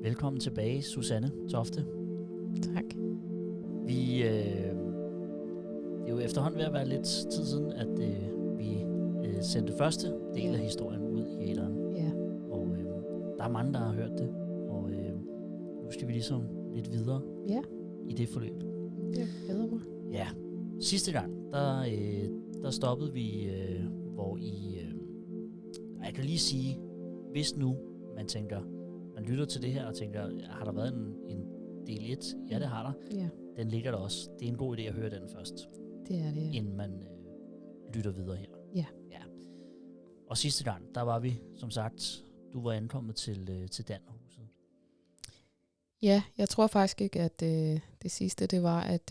Velkommen tilbage, Susanne Tofte. Tak. Det er jo efterhånden ved at være lidt tid siden, at vi sendte første del af historien ud i æteren. Ja. Og der er mange, der har hørt det. Og nu skal vi ligesom lidt videre i det forløb. Jeg glæder mig. Ja. Sidste gang, der stoppede vi, hvor I... jeg kan lige sige, hvis nu man tænker, man lytter til det her og tænker, har der været en del 1? Ja, det har der. Ja. Den ligger der også. Det er en god idé at høre den først. Det er det. Inden man lytter videre her. Ja. Og sidste gang, der var vi, som sagt, du var ankommet til Dannerhuset. Ja, jeg tror faktisk ikke, at det sidste, det var, at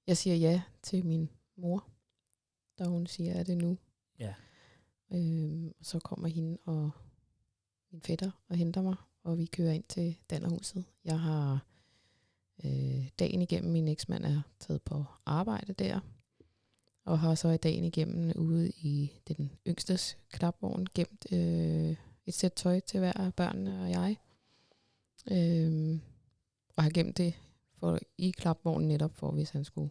jeg siger ja til min mor, da hun siger, at det nu. Ja. Så kommer hende og min fætter og henter mig, og vi kører ind til Dannerhuset. Jeg har dagen igennem, min eksmand er taget på arbejde der, og har så i dagen igennem ude i den yngstes klapvogn gemt et sæt tøj til hver af børnene og jeg. Og har gemt det i klapvognen netop for, hvis han skulle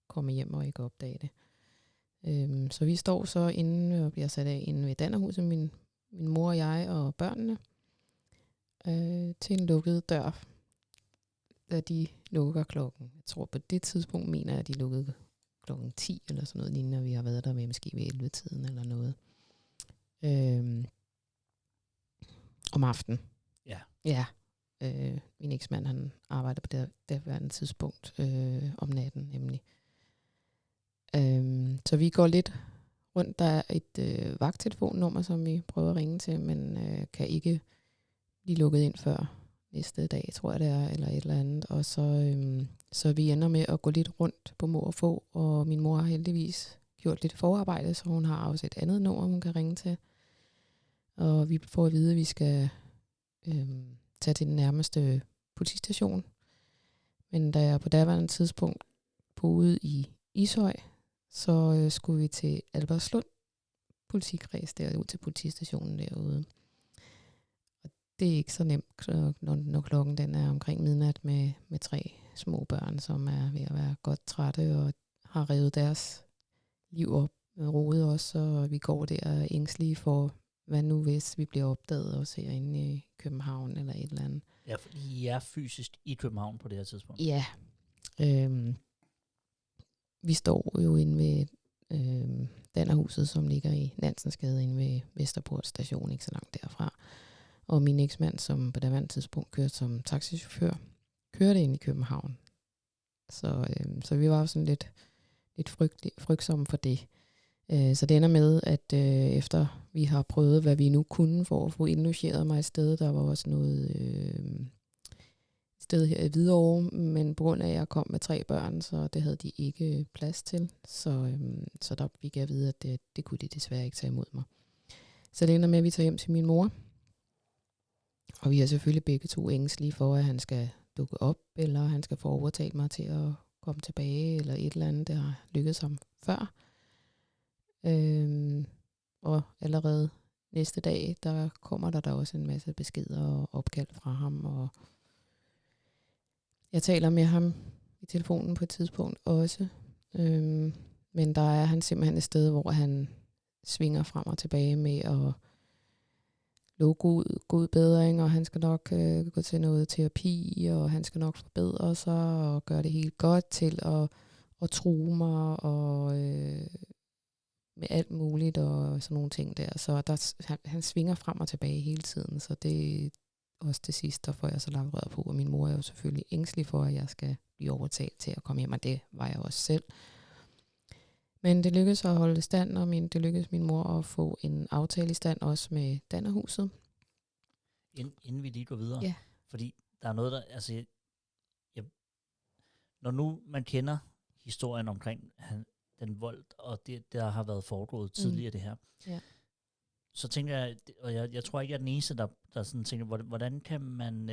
komme hjem og ikke opdage det. Så vi står så inde og bliver sat af inde ved Dannerhuset, min mor og jeg og børnene, til en lukket dør, da de lukker klokken. Jeg tror på det tidspunkt mener jeg, at de lukkede klokken 10 eller sådan noget, lignende, vi har været der med måske ved 11-tiden eller noget. Om aftenen. Ja. Ja. Min eksmand, han arbejder på det tidspunkt om natten nemlig. Så vi går lidt rundt. Der er et vagttelefonnummer, som vi prøver at ringe til, men kan ikke blive lukket ind før næste dag, tror jeg det er, eller et eller andet. Og så vi ender med at gå lidt rundt på må og få, og min mor har heldigvis gjort lidt forarbejde, så hun har også et andet nummer, hun kan ringe til. Og vi får at vide, at vi skal tage til den nærmeste politistation. Men da jeg på daværende tidspunkt boede i Ishøj, så skulle vi til Albertslund politikreds derud til politistationen derude. Og det er ikke så nemt, når klokken den er omkring midnat med 3 små børn, som er ved at være godt trætte og har revet deres liv op med rodet også, og vi går der ængstlige for, hvad nu hvis vi bliver opdaget og ser inde i København eller et eller andet. Ja, fordi I er fysisk i København på det her tidspunkt. Ja. Vi står jo inde ved Dannerhuset, som ligger i Nansensgade inde ved Vesterport station, ikke så langt derfra. Og min eksmand, som på daværende tidspunkt kørte som taxichauffør, kørte ind i København. Så vi var sådan lidt frygtsomme for det. Så det ender med, at efter vi har prøvet, hvad vi nu kunne for at få indlogeret mig et sted, der var også noget sted her i Hvidovre, men på grund af, at jeg kom med 3 børn, så det havde de ikke plads til. Så der fik jeg at vide, at det kunne de desværre ikke tage imod mig. Så det ender med, at vi tager hjem til min mor. Og vi er selvfølgelig begge to ængstelige for, at han skal dukke op, eller han skal få overtalt mig til at komme tilbage, eller et eller andet, der har lykkedes ham før. Og allerede næste dag, der kommer der også en masse beskeder og opkald fra ham, og jeg taler med ham i telefonen på et tidspunkt også, men der er han simpelthen et sted, hvor han svinger frem og tilbage med at love god bedring, og han skal nok gå til noget terapi, og han skal nok forbedre sig og gøre det helt godt til at true mig og med alt muligt og sådan nogle ting der. Så han svinger frem og tilbage hele tiden, så det også til sidst, der får jeg så lagt rør på, og min mor er jo selvfølgelig ængstelig for, at jeg skal blive overtalt til at komme hjem, og det var jeg også selv. Men det lykkedes at holde stand, og det lykkedes min mor at få en aftale i stand også med Dannerhuset. Inden vi lige går videre, ja. Fordi der er noget, der, altså, når nu man kender historien omkring den vold, og det, der har været foregået tidligere det her, så tænker jeg, og jeg tror ikke, jeg er den eneste, der sådan tænker, hvordan kan man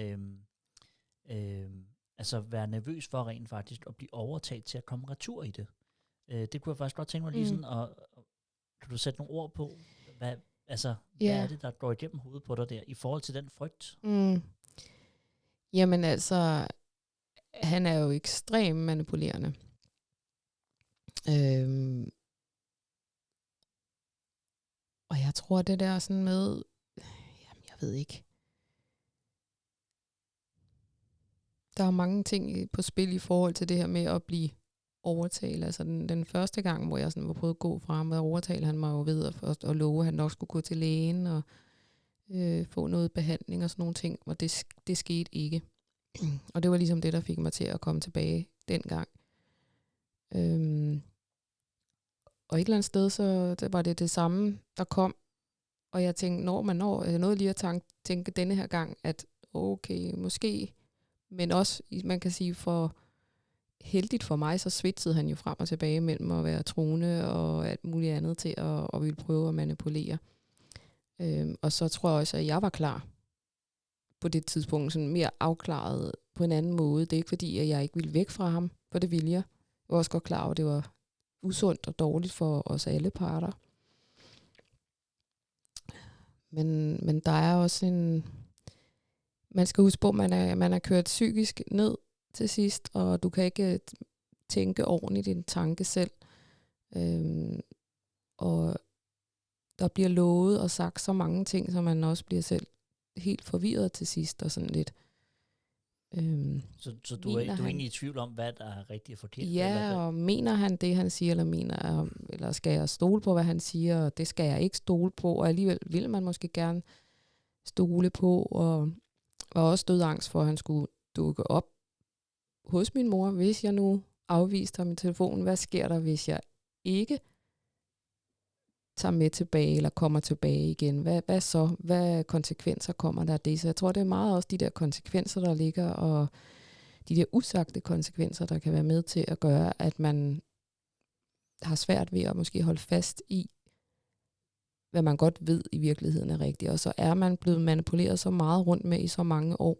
altså være nervøs for rent faktisk at blive overtalt til at komme retur i det? Det kunne jeg faktisk godt tænke mig lige sådan, og kan du sætte nogle ord på, hvad er det, der går igennem hovedet på dig der, i forhold til den frygt? Jamen altså, han er jo ekstremt manipulerende. Og jeg tror, det der sådan med, jamen jeg ved ikke. Der er mange ting på spil i forhold til det her med at blive overtalt. Altså den første gang, hvor jeg sådan var prøvet at gå fra ham, og overtale han mig jo ved at love, at han nok skulle gå til lægen og få noget behandling og sådan nogle ting. Og det skete ikke. Og det var ligesom det, der fik mig til at komme tilbage dengang. Og et eller andet sted, så var det samme, der kom. Og jeg tænkte, jeg nåede lige at tænke denne her gang, at okay, måske, men også, man kan sige, for heldigt for mig, så svitsede han jo frem og tilbage mellem at være troende og alt muligt andet til at ville prøve at manipulere. Og så tror jeg også, at jeg var klar på det tidspunkt, sådan mere afklaret på en anden måde. Det er ikke fordi, at jeg ikke ville væk fra ham, for det ville jeg. Jeg var også godt klar over, at det var usundt og dårligt for os alle parter. Men der er også man skal huske på, at man er kørt psykisk ned til sidst, og du kan ikke tænke ordentligt din tanke selv. Og der bliver lovet og sagt så mange ting, så man også bliver selv helt forvirret til sidst, og sådan lidt. Så du er egentlig i tvivl om, hvad der er rigtigt og forkert? Ja, og mener han det, han siger, eller skal jeg stole på, hvad han siger, og det skal jeg ikke stole på, og alligevel vil man måske gerne stole på, og også dødsangst for, at han skulle dukke op hos min mor, hvis jeg nu afviste ham i telefonen. Hvad sker der, hvis jeg ikke tager med tilbage, eller kommer tilbage igen? Hvad så? Hvad konsekvenser kommer der af det? Så jeg tror, det er meget også de der konsekvenser, der ligger, og de der usagte konsekvenser, der kan være med til at gøre, at man har svært ved at måske holde fast i, hvad man godt ved i virkeligheden er rigtigt. Og så er man blevet manipuleret så meget rundt med i så mange år,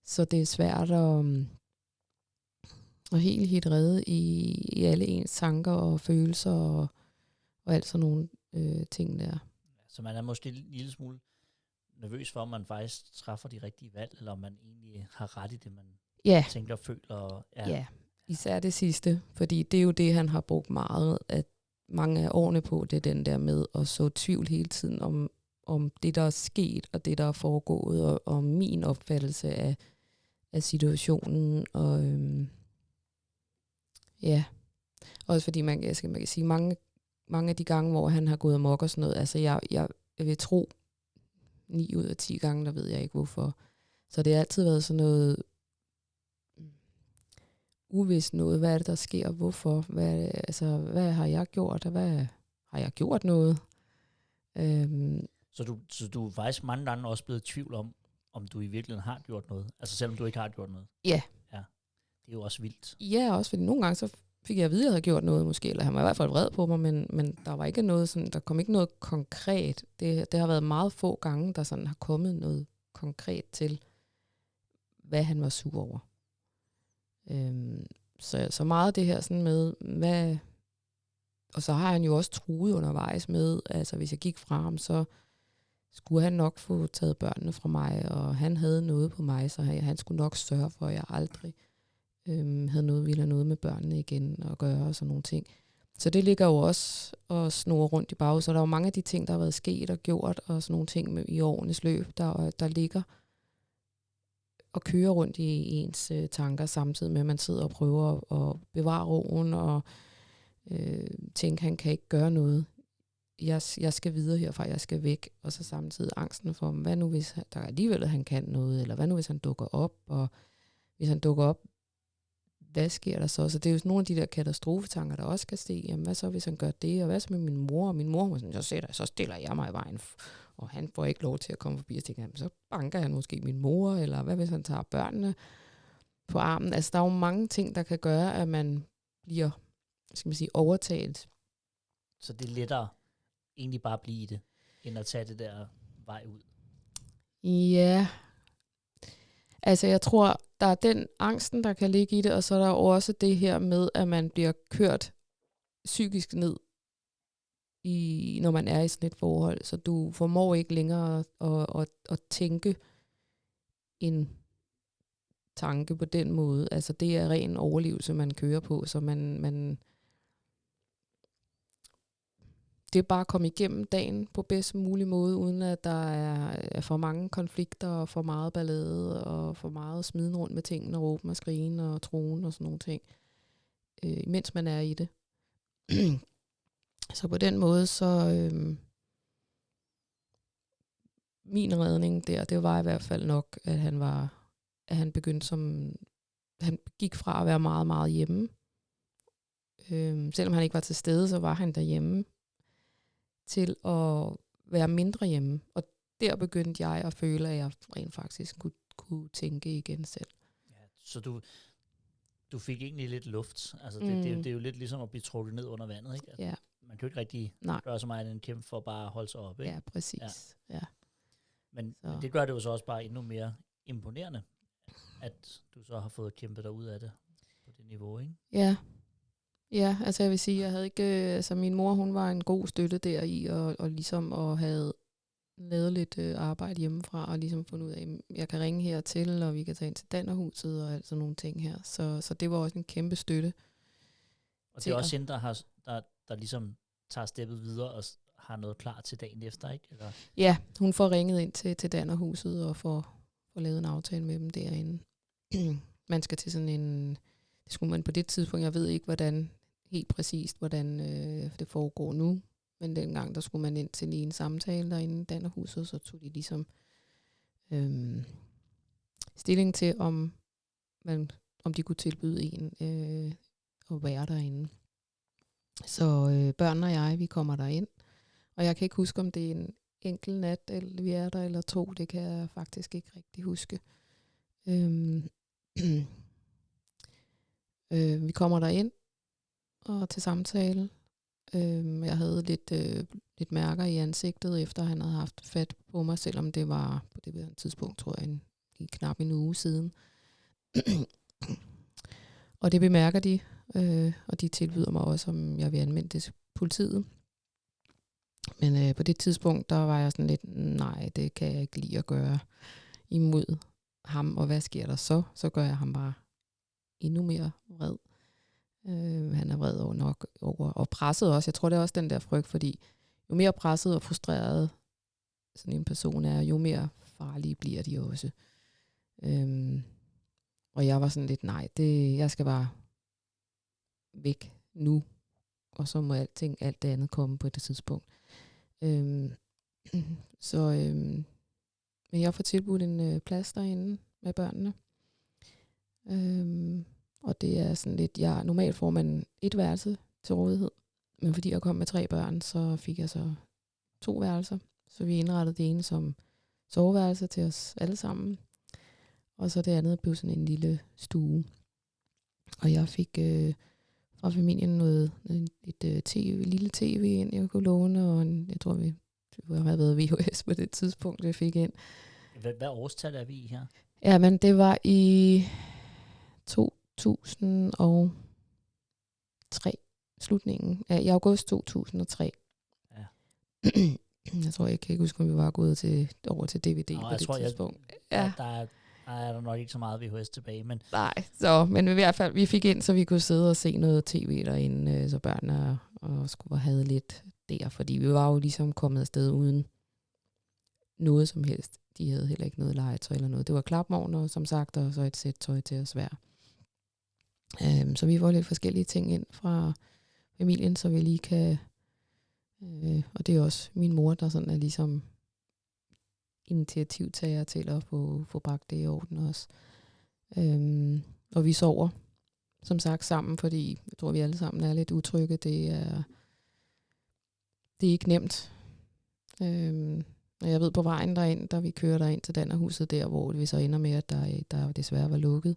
så det er svært at helt redde i alle ens tanker og følelser og alt sådan nogle ting der. Så man er måske en lille smule nervøs for, om man faktisk træffer de rigtige valg, eller om man egentlig har ret i det, man tænker og føler. Ja, især det sidste, fordi det er jo det, han har brugt meget af mange af årene på, det er den der med at så tvivl hele tiden om det, der er sket, og det, der er foregået, og min opfattelse af situationen, og også fordi man kan sige, mange af de gange, hvor han har gået amok og sådan noget, altså jeg vil tro 9 ud af 10 gange, der ved jeg ikke hvorfor. Så det har altid været sådan noget uvist noget. Hvad er det, der sker? Hvorfor? Hvad har jeg gjort? Og hvad har jeg gjort noget? Så du er faktisk mange gange også blevet i tvivl om du i virkeligheden har gjort noget? Altså selvom du ikke har gjort noget? Ja. Det er jo også vildt. Ja, også fordi nogle gange så fik jeg at vide, at jeg havde gjort noget måske, eller han var i hvert fald vred på mig, men der var ikke noget sådan, der kom ikke noget konkret. Det har været meget få gange, der sådan har kommet noget konkret til, hvad han var sur over. Så meget det her sådan med, hvad, og så har han jo også truet undervejs med, altså hvis jeg gik fra ham, så skulle han nok få taget børnene fra mig, og han havde noget på mig, så han skulle nok sørge for, at jeg aldrig ville have noget med børnene igen at gøre og sådan nogle ting. Så det ligger jo også og snurrer rundt i bag, så der er jo mange af de ting, der har været sket og gjort, og sådan nogle ting i årenes løb, der ligger og kører rundt i ens tanker, samtidig med, at man sidder og prøver at bevare roen og tænke, han kan ikke gøre noget. Jeg skal videre herfra, jeg skal væk. Og så samtidig angsten for, hvad nu hvis der alligevel han kan noget, eller hvad nu hvis han dukker op, og hvis han dukker op, hvad sker der så? Så det er jo sådan nogle af de der katastrofetanker, der også kan ske. Jamen, hvad så hvis han gør det, og hvad så med min mor? Og min mor var sådan, så stiller jeg mig i vejen, og han får ikke lov til at komme forbi og tænke, jamen, så banker han måske min mor, eller hvad hvis han tager børnene på armen? Altså, der er jo mange ting, der kan gøre, at man bliver, skal man sige, overtalt. Så det er lettere egentlig bare at blive i det, end at tage det der vej ud? Ja. Altså, jeg tror, der er den angsten, der kan ligge i det, og så er der også det her med, at man bliver kørt psykisk ned, når man er i sådan et forhold. Så du formår ikke længere at tænke en tanke på den måde. Altså det er ren overlevelse, man kører på, så man det er bare at komme igennem dagen på bedst mulig måde, uden at der er for mange konflikter og for meget ballade og for meget smiden rundt med tingene og råben og skrigen og troen og sådan nogle ting, mens man er i det. Så på den måde, så min redning der, det var i hvert fald nok, at han begyndte han gik fra at være meget, meget hjemme. Selvom han ikke var til stede, så var han derhjemme, til at være mindre hjemme. Og der begyndte jeg at føle, at jeg rent faktisk kunne tænke igen selv. Ja, så du fik egentlig lidt luft. Altså det er jo lidt ligesom at blive trukket ned under vandet, ikke? Ja. Man kan jo ikke rigtig gøre så meget en kæmpe for bare at holde sig op, ikke? Ja, præcis. Ja. Men det gør det jo så også bare endnu mere imponerende, at du så har fået kæmpet dig ud af det på det niveau, ikke? Ja. Ja, altså jeg vil sige, jeg havde ikke, altså min mor, hun var en god støtte der i, og ligesom at have lavet lidt arbejde hjemmefra, og ligesom fundet ud af, at jeg kan ringe hertil, og vi kan tage ind til Dannerhuset, og alt sådan nogle ting her. Så det var også en kæmpe støtte. Og det er også hende, der ligesom tager steppet videre, og har noget klar til dagen efter, ikke? Eller? Ja, hun får ringet ind til Dannerhuset, og får lavet en aftale med dem derinde. Man skal til sådan en, det skulle man på det tidspunkt, jeg ved ikke, helt præcist, hvordan det foregår nu, men dengang, der skulle man ind til lige en samtale derinde i Dannerhuset, så tog de ligesom stilling til, om de kunne tilbyde en at være derinde. Så børn og jeg, vi kommer derind, og jeg kan ikke huske, om det er en enkelt nat, eller vi er der, eller 2, det kan jeg faktisk ikke rigtig huske. Vi kommer derind og til samtale. Jeg havde lidt mærker i ansigtet, efter han havde haft fat på mig, selvom det var på det her tidspunkt, tror jeg, knap en uge siden. Og det bemærker de, og de tilbyder mig også, om jeg vil anmelde det til politiet. Men på det tidspunkt, der var jeg sådan lidt, nej, det kan jeg ikke lide at gøre imod ham, og hvad sker der så? Så gør jeg ham bare endnu mere vred. Han er vred over og presset også. Jeg tror, det er også den der frygt, fordi jo mere presset og frustreret sådan en person er, jo mere farlige bliver de også. Og jeg var sådan lidt, nej, jeg skal bare væk nu, og så må alt det andet komme på det tidspunkt. Men jeg får tilbudt en plads derinde med børnene. Og det er sådan lidt, normalt får man et værelse til rådighed, men fordi jeg kom med 3 børn, så fik jeg så 2 værelser. Så vi indrettede det ene som soveværelse til os alle sammen, og så det andet blev sådan en lille stue. Og jeg fik fra familien et lille tv ind, jeg kunne låne, og jeg tror, det havde været VHS på det tidspunkt, vi fik ind. Hvad årstal er vi i her? Ja, men det var i 2003, slutningen af i august 2003. Ja. Jeg tror, jeg kan ikke huske, om vi var gået over til DVD på det tidspunkt. Ja. Der er nok ikke så meget VHS tilbage, men... Nej, men i hvert fald, vi fik ind, så vi kunne sidde og se noget tv derinde, så børnene og skulle have lidt der, fordi vi var jo ligesom kommet afsted uden noget som helst. De havde heller ikke noget legetøj eller noget. Det var klapvogner, som sagt, og så et sæt tøj til os hver. Så vi får lidt forskellige ting ind fra familien, så vi lige kan... og det er også min mor, der sådan er ligesom initiativtager til at få bragt det i orden også. Og vi sover, som sagt, sammen, fordi jeg tror, vi alle sammen er lidt utrygge. Det er ikke nemt. Og jeg ved på vejen derind, da vi kører derind til Dannerhuset der, hvor vi så ender med, at der desværre var lukket.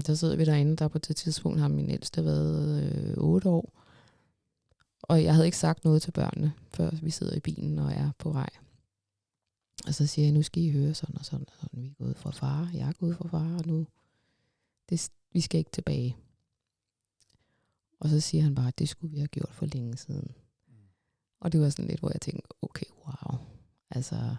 Så sidder vi derinde, der på det tidspunkt har min ældste været 8 år. Og jeg havde ikke sagt noget til børnene, før vi sidder i bilen og er på vej. Og så siger jeg, nu skal I høre sådan og sådan. Og sådan. Vi er gået fra far, jeg er gået fra far, og nu, vi skal ikke tilbage. Og så siger han bare, at det skulle vi have gjort for længe siden. Og det var sådan lidt, hvor jeg tænkte, okay, wow. Altså,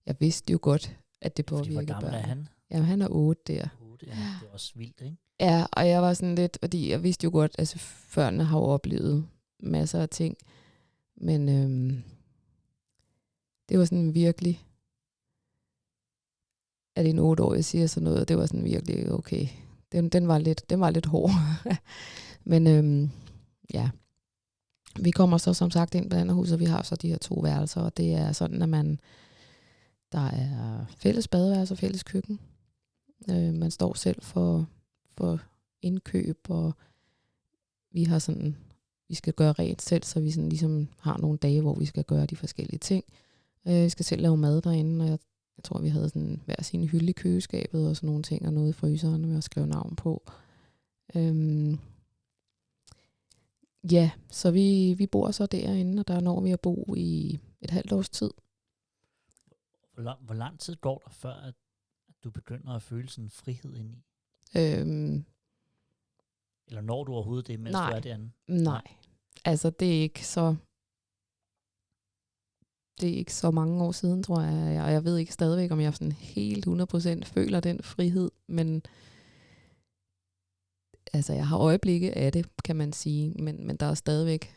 jeg vidste jo godt, at det påvirkede børn. Hvor gammel er han? Ja, han er 8 der. 8, ja, det er også vildt, ikke? Ja, og jeg var sådan lidt, fordi jeg vidste jo godt, altså førne har jo oplevet masser af ting, men det var sådan virkelig, at en 8-årig siger sådan noget, det var sådan virkelig okay. Den var lidt hård. Men ja, vi kommer så som sagt ind på det andet hus, og vi har så de her 2 værelser, og det er sådan, at der er fælles badeværelse og fælles køkken. Man står selv for indkøb, og vi har sådan, vi skal gøre rent selv, så vi sådan ligesom har nogle dage, hvor vi skal gøre de forskellige ting. Vi skal selv lave mad derinde, og jeg tror, vi havde sådan hver sin hylde i køleskabet og sådan nogle ting, og noget i fryseren, med at skrive navn på. Ja, så vi bor så derinde, og der når vi at bo i et halvt års tid. Hvor lang tid går der, før at du begynder at føle sådan frihed ind i? Eller når du overhovedet det, mens du er derinde? Nej, altså det er ikke så mange år siden, tror jeg, og jeg ved ikke stadigvæk, om jeg sådan helt 100% føler den frihed, men altså jeg har øjeblikke af det, kan man sige, men der er stadigvæk,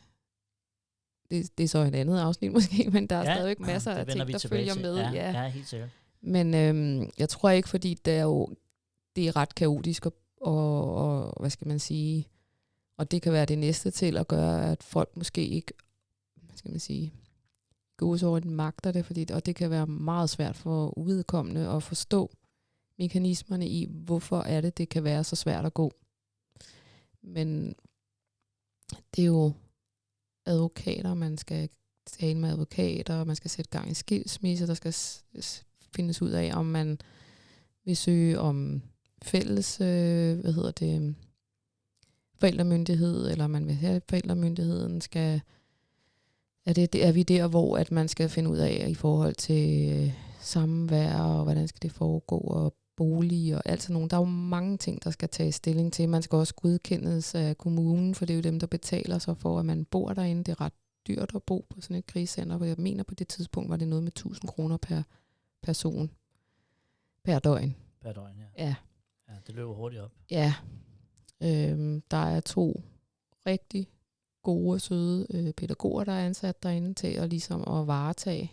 det er så et andet afsnit måske, men der er stadigvæk masser af ting, der følger med. Ja, helt sikkert. Men jeg tror ikke, fordi det er ret kaotisk, og hvad skal man sige, og det kan være det næste til at gøre, at folk måske ikke, hvad skal man sige, gåsøjne magter det, og det kan være meget svært for uvedkommende at forstå mekanismerne i, hvorfor er det kan være så svært at gå. Men det er jo advokater, man skal tale med advokater, man skal sætte gang i skilsmisse, der skal findes ud af, om man vil søge om fælles, forældremyndighed, eller man vil have forældremyndigheden, er vi der, hvor at man skal finde ud af i forhold til samvær, og hvordan skal det foregå, og bolig, og alt sådan nogle. Der er jo mange ting, der skal tages stilling til. Man skal også godkendes af kommunen, for det er jo dem, der betaler sig for, at man bor derinde. Det er ret dyrt at bo på sådan et krisecenter, for jeg mener på det tidspunkt, var det noget med 1.000 kroner per person, per døgn. Per døgn, ja. Ja. Ja, det løber hurtigt op. Ja. Der er 2 rigtig gode, søde pædagoger, der er ansat derinde til at, ligesom at varetage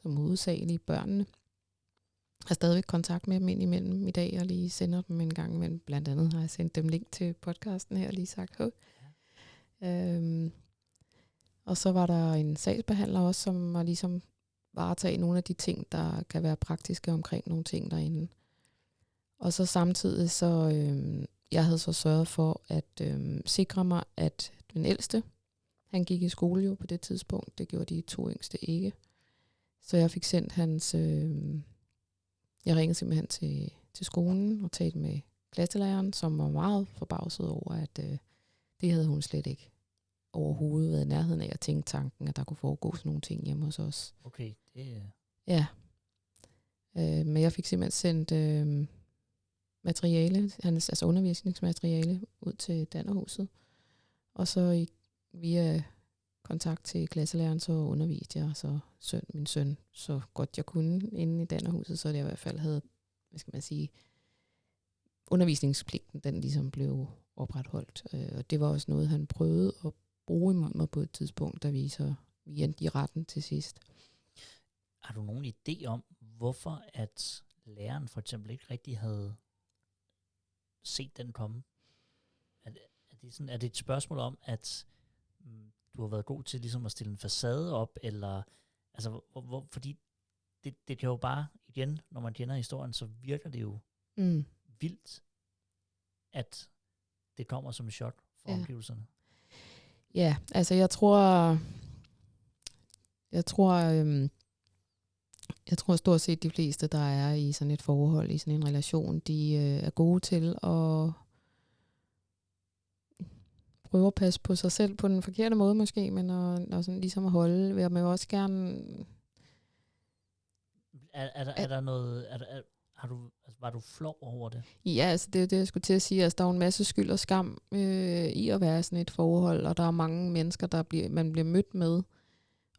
som hovedsageligt børnene. Jeg har stadigvæk kontakt med dem indimellem i dag, og lige sender dem en gang imellem. Blandt andet har jeg sendt dem link til podcasten her, og lige sagt hej. Og så var der en sagsbehandler også, som var ligesom varetage nogle af de ting, der kan være praktiske omkring nogle ting derinde. Og så samtidig så, jeg havde så sørget for at sikre mig, at den ældste, han gik i skole jo på det tidspunkt. Det gjorde de 2 yngste ikke. Så jeg fik sendt hans, jeg ringede simpelthen til skolen og talte med klasselæreren, som var meget forbavset over, at det havde hun slet ikke overhovedet været i nærheden af at tænke tanken, at der kunne foregå sådan nogle ting hjemme hos os. Okay, det Ja. Men jeg fik simpelthen sendt materiale, altså undervisningsmateriale, ud til Dannerhuset. Og så via kontakt til klasselæreren, så underviste jeg så min søn så godt jeg kunne inde i Dannerhuset, så det i hvert fald havde, hvad skal man sige, undervisningspligten, den ligesom blev opretholdt. Og det var også noget, han prøvede at bruge imod mig på et tidspunkt, da vi endte i retten til sidst. Har du nogen idé om, hvorfor at læreren for eksempel ikke rigtig havde set den komme? Er det et spørgsmål om, at du har været god til ligesom at stille en facade op, eller altså, fordi det kan jo bare, igen, når man kender historien, så virker det jo vildt, at det kommer som et chok for omgivelserne. Ja, altså jeg tror stort set de fleste, der er i sådan et forhold, i sådan en relation, de er gode til at prøve at passe på sig selv på den forkerte måde måske, men og sådan ligesom at holde, vil jeg også gerne... Er der noget... var du flov over det? Ja, altså det er det, jeg skulle til at sige. Altså, der er en masse skyld og skam i at være sådan et forhold, og der er mange mennesker, man bliver mødt med,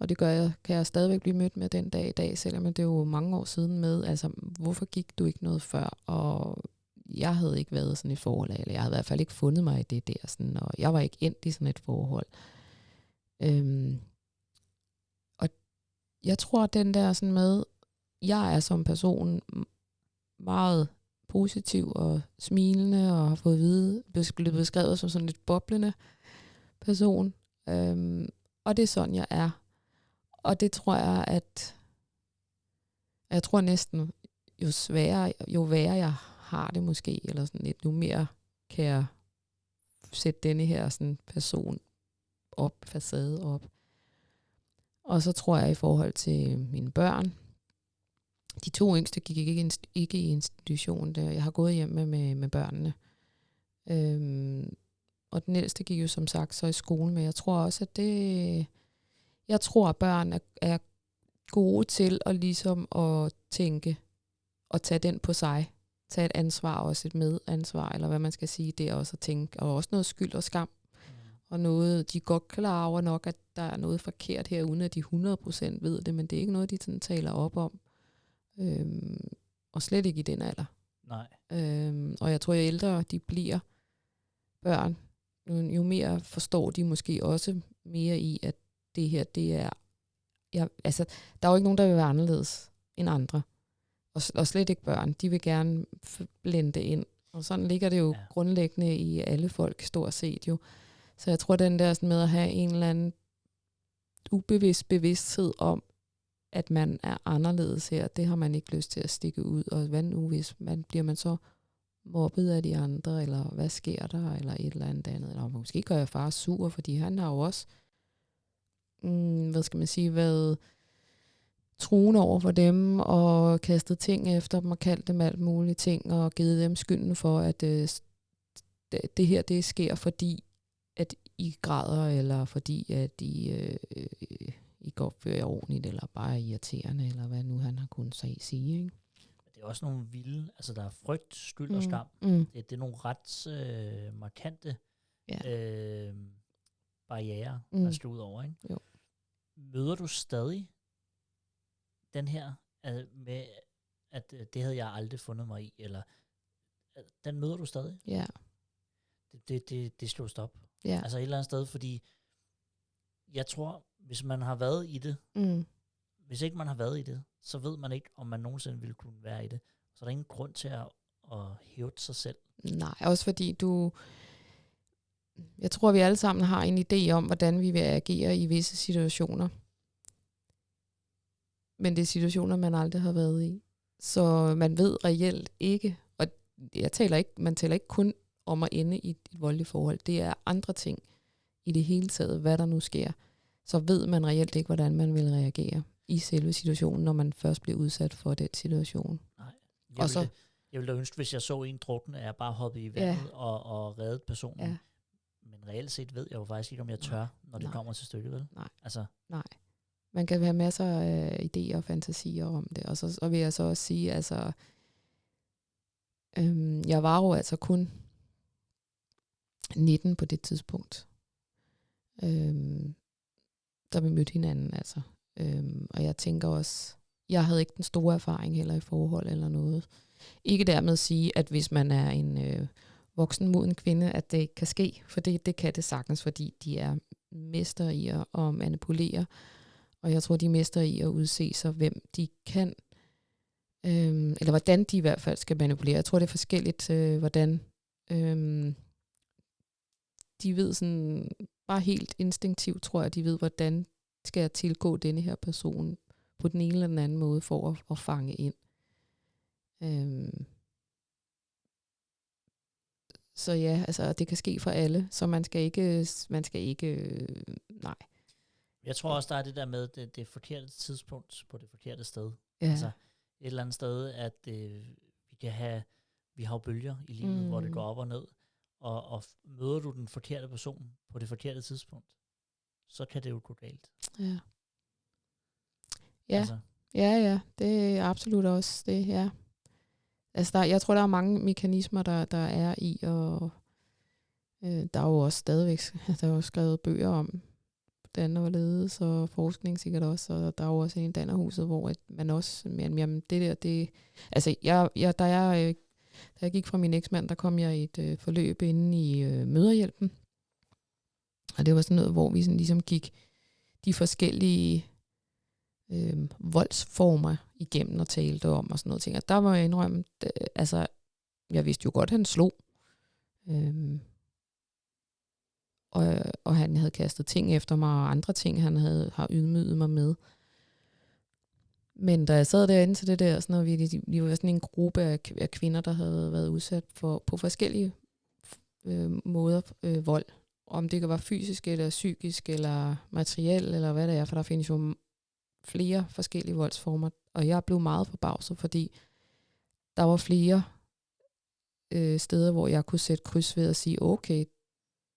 Og det kan jeg stadigvæk blive mødt med den dag i dag, selvom det er jo mange år siden med, altså, hvorfor gik du ikke noget før? Og jeg havde ikke været sådan et forhold, eller jeg havde i hvert fald ikke fundet mig i det der, sådan, og jeg var ikke endt i sådan et forhold. Og jeg tror, den der sådan med, jeg er som person meget positiv og smilende, og har fået at vide, blevet beskrevet som sådan lidt boblende person. Og det er sådan, jeg er. Og det tror jeg, at jeg tror næsten, jo værre jeg har det måske, eller sådan lidt, jo mere kan jeg sætte denne her sådan person op, facade op. Og så tror jeg i forhold til mine børn, de 2 yngste gik ikke i institution. Jeg har gået hjem med børnene. Og den ældste gik jo som sagt så i skole, men jeg tror også, at jeg tror, at børn er gode til at ligesom at tænke og tage den på sig. Tage et ansvar, også et medansvar, eller hvad man skal sige, det er også at tænke. Og også noget skyld og skam. Og noget, de er godt klar over nok, at der er noget forkert her, uden at de 100% ved det, men det er ikke noget, de sådan taler op om. Og slet ikke i den alder. Nej. Og jeg tror, jo ældre de bliver børn, jo mere forstår de måske også mere i, at det her, det er... altså, der er jo ikke nogen, der vil være anderledes end andre. Og slet ikke børn. De vil gerne blende ind. Og sådan ligger det jo grundlæggende i alle folk, stort set jo. Så jeg tror, den der sådan med at have en eller anden ubevidst bevidsthed om, at man er anderledes her, det har man ikke lyst til at stikke ud. Og hvad nu, hvis bliver man så mobbet af de andre, eller hvad sker der, eller et eller andet. Eller måske gør jeg far sur, fordi han har jo også, været truende over for dem, og kastet ting efter dem, og kaldt dem alt mulige ting, og givet dem skylden for, at det her, det sker, fordi at I græder, eller fordi at I går opfører ordentligt, eller bare irriterende, eller hvad nu han har kunnet sige, ikke? Det er også nogle vilde, altså der er frygt, skyld og skam. Det er nogle ret markante barrierer, man skal ud over, ikke? Jo. Møder du stadig den her med, at det havde jeg aldrig fundet mig i, eller den møder du stadig? Ja. Det slår stop. Ja. Altså et eller andet sted, fordi jeg tror, hvis man har været i det, hvis ikke man har været i det, så ved man ikke, om man nogensinde ville kunne være i det. Så er der ingen grund til at hæve sig selv. Nej, også fordi jeg tror, vi alle sammen har en idé om, hvordan vi vil agere i visse situationer. Men det er situationer, man aldrig har været i. Så man ved reelt ikke, og man taler ikke kun om at ende i et voldeligt forhold. Det er andre ting i det hele taget, hvad der nu sker. Så ved man reelt ikke, hvordan man vil reagere i selve situationen, når man først bliver udsat for den situation. Nej. Jeg ville da ønske, hvis jeg så en drukne, at jeg bare hoppede i vandet og reddede personen. Ja. Men reelt set ved jeg jo faktisk ikke, om jeg tør, når det kommer til stykket, vel? Nej. Altså. Nej. Man kan have masser af idéer og fantasier om det. Og vil jeg så også sige, altså, jeg var jo altså kun 19 på det tidspunkt, da vi mødte hinanden, altså. Og jeg tænker også, jeg havde ikke den store erfaring heller i forhold eller noget. Ikke dermed sige, at hvis man er en voksen moden kvinde, at det ikke kan ske, for det kan det sagtens, fordi de er mester i at manipulere, og jeg tror, de er mester i at udse sig, hvem de kan, eller hvordan de i hvert fald skal manipulere. Jeg tror, det er forskelligt, hvordan de ved sådan, bare helt instinktivt, tror jeg, de ved, hvordan skal jeg tilgå denne her person på den ene eller den anden måde for at fange ind. Så ja, altså det kan ske for alle, så man skal ikke, nej. Jeg tror også, der er det der med det forkerte tidspunkt på det forkerte sted. Ja. Altså et eller andet sted, at vi har bølger i livet, hvor det går op og ned, og møder du den forkerte person på det forkerte tidspunkt, så kan det jo gå galt. Ja. Ja, altså. Ja, det er absolut også det, ja. Altså jeg tror, der er mange mekanismer, der er i, og der er jo også stadigvæk, der er jo skrevet bøger om Danner var ledes, og forskning sikkert også, og der er jo også en i Dannerhuset, hvor man også, jamen det der, det, altså da jeg gik fra min eksmand, der kom jeg i et forløb inde i Mødrehjælpen, og det var sådan noget, hvor vi sådan ligesom gik de forskellige voldsformer igennem og talte om og sådan noget ting, og der må jeg indrømme, altså jeg vidste jo godt, han slog, og han havde kastet ting efter mig, og andre ting, han har ydmyget mig med. Men da jeg sad derinde til det der, sådan noget, vi var sådan en gruppe af kvinder, der havde været udsat for på forskellige måder vold. Om det var fysisk, eller psykisk, eller materiel, eller hvad det er, for der findes jo flere forskellige voldsformer. Og jeg blev meget forbavset, fordi der var flere steder, hvor jeg kunne sætte kryds ved og sige, okay,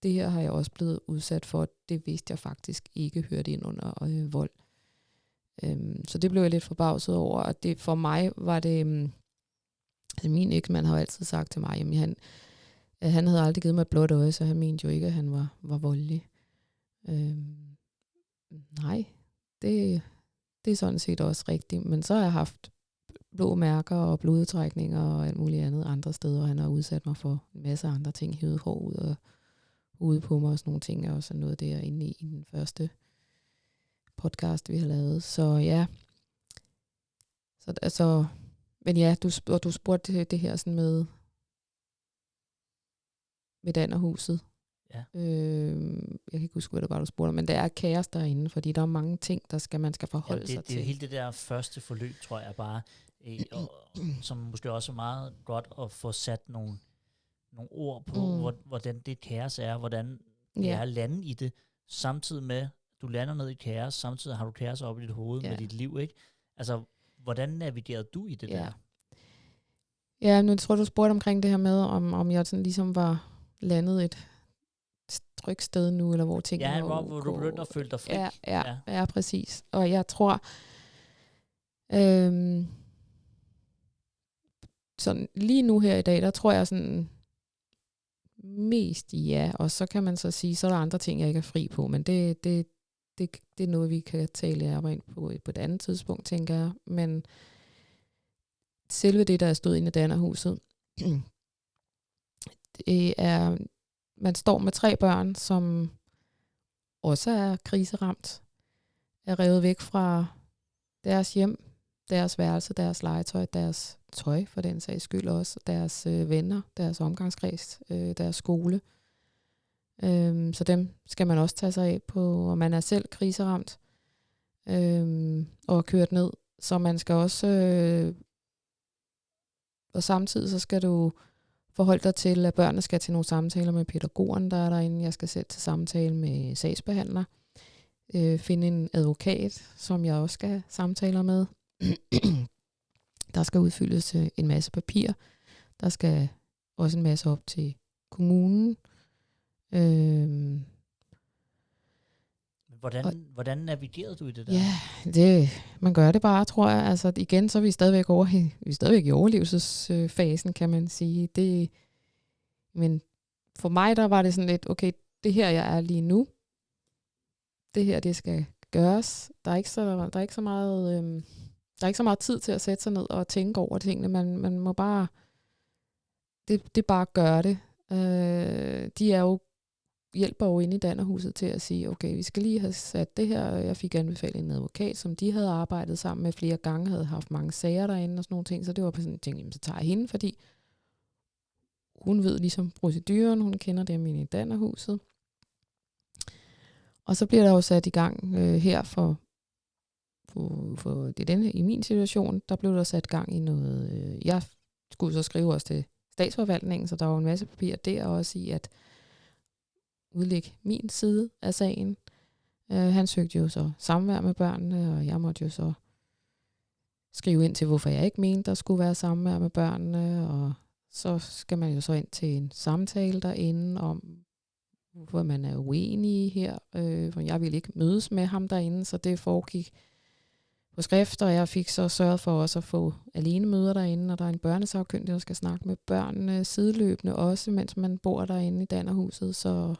det her har jeg også blevet udsat for. Det vidste jeg faktisk ikke hørte ind under vold. Så det blev jeg lidt forbavset over. Og det, for mig var det... min eksmand har jo altid sagt til mig, jamen han havde aldrig givet mig et blåt øje, så han mente jo ikke, at han var voldelig. Nej, det er sådan set også rigtigt. Men så har jeg haft blå mærker og blodudtrækninger og alt muligt andet andre steder, og han har udsat mig for en masse andre ting, hævet hår ud og ude på mig og sådan nogle ting, og sådan noget derinde i den første podcast, vi har lavet. Så ja, så altså, men ja, du spurgte det her sådan med Dannerhuset. Ja. Jeg kan ikke huske, hvad det var, du spurgte, men der er kaos derinde, fordi der er mange ting, man skal forholde sig til. Det er hele det der første forløb, tror jeg bare, som måske også er meget godt at få sat nogle ord på, hvordan det kaos er, hvordan det er at lande i det, samtidig med, du lander ned i kaos, samtidig har du kaos op i dit hoved med dit liv, ikke? Altså, hvordan navigerede du i det der? Ja, nu tror du spurgte omkring det her med, om jeg sådan ligesom var landet et trygt sted nu, eller hvor tingene var hvor du begyndte at føle dig fri. Ja, præcis. Og jeg tror, sådan lige nu her i dag, der tror jeg sådan mest ja, og så kan man så sige, så er der andre ting, jeg ikke er fri på, men det er noget, vi kan tale ind på et andet tidspunkt, tænker jeg. Men selve det, der er stået inde i Dannerhuset, det er, man står med 3 børn, som også er kriseramt, er revet væk fra deres hjem, deres værelse, deres legetøj, deres tøj for den sags skyld også, deres venner, deres omgangskreds, deres skole. Så dem skal man også tage sig af på, og man er selv kriseramt og kørt ned. Så man skal også, og samtidig så skal du forholde dig til, at børnene skal til nogle samtaler med pædagogerne, der er derinde. Jeg skal selv til samtale med sagsbehandler. Finde en advokat, som jeg også skal have samtaler med. Der skal udfyldes en masse papir. Der skal også en masse op til kommunen. Hvordan navigerede du i det der? Ja, man gør det bare, tror jeg. Altså igen, så er vi stadigvæk i overlevelsesfasen, kan man sige. Men for mig, der var det sådan lidt, okay, det her, jeg er lige nu, det her, det skal gøres. Der er ikke så meget tid til at sætte sig ned og tænke over tingene. Man må bare, det bare gøre det. De hjælper jo inde i Dannerhuset til at sige, okay, vi skal lige have sat det her. Jeg fik anbefalet en advokat, som de havde arbejdet sammen med flere gange, havde haft mange sager derinde og sådan nogle ting. Så det var på sådan en ting, så tager jeg hende, fordi hun ved ligesom proceduren, hun kender dem inde i Dannerhuset. Og så bliver der jo sat i gang her for det denne, i min situation, der blev der sat gang i noget. Jeg skulle så skrive også til statsforvaltningen, så der var en masse papir der også i at udlægge min side af sagen. Han søgte jo så samvær med børnene, og jeg måtte jo så skrive ind til, hvorfor jeg ikke mente, der skulle være samvær med børnene, og så skal man jo så ind til en samtale derinde om, hvorfor man er uenig her. For jeg ville ikke mødes med ham derinde, så det foregik på skrift, og jeg fik så sørget for også at få alene møder derinde, og der er en børnesagkyndig, der skal snakke med børnene sideløbende også, mens man bor derinde i Dannerhuset. Så